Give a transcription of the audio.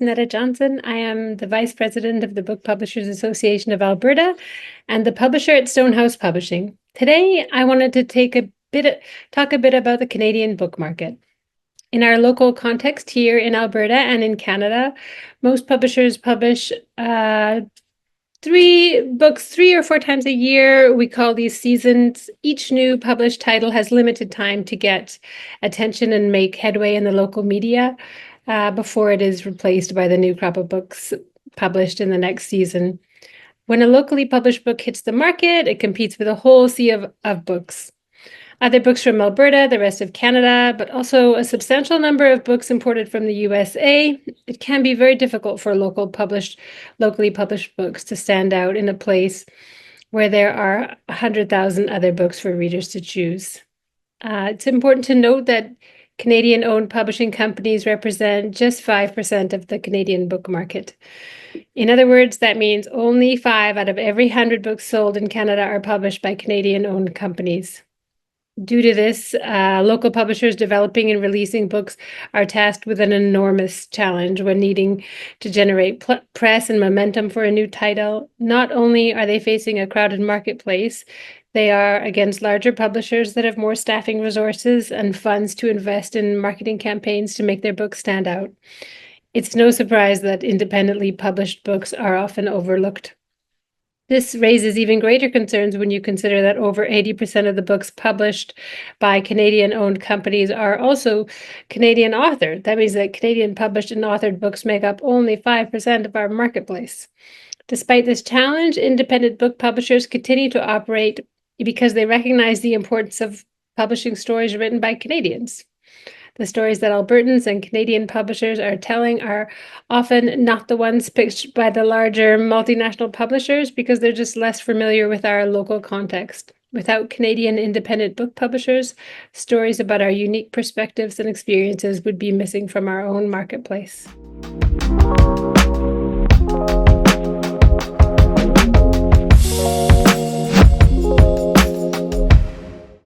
Netta Johnson. I am the Vice President of the Book Publishers Association of Alberta and the publisher at Stonehouse Publishing. Today, I wanted to talk a bit about the Canadian book market. In our local context here in Alberta and in Canada, most publishers publish three or four times a year. We call these seasons. Each new published title has limited time to get attention and make headway in the local media before it is replaced by the new crop of books published in the next season. When a locally published book hits the market, it competes with a whole sea of books. Other books from Alberta, the rest of Canada, but also a substantial number of books imported from the USA. It can be very difficult for locally published books to stand out in a place where there are 100,000 other books for readers to choose. It's important to note that Canadian-owned publishing companies represent just 5% of the Canadian book market. In other words, that means only 5 out of every 100 books sold in Canada are published by Canadian-owned companies. Due to this, local publishers developing and releasing books are tasked with an enormous challenge when needing to generate press and momentum for a new title. Not only are they facing a crowded marketplace, they are against larger publishers that have more staffing resources and funds to invest in marketing campaigns to make their books stand out. It's no surprise that independently published books are often overlooked. This raises even greater concerns when you consider that over 80% of the books published by Canadian-owned companies are also Canadian authored. That means that Canadian published and authored books make up only 5% of our marketplace. Despite this challenge, independent book publishers continue to operate because they recognize the importance of publishing stories written by Canadians. The stories that Albertans and Canadian publishers are telling are often not the ones pitched by the larger multinational publishers because they're just less familiar with our local context. Without Canadian independent book publishers, stories about our unique perspectives and experiences would be missing from our own marketplace.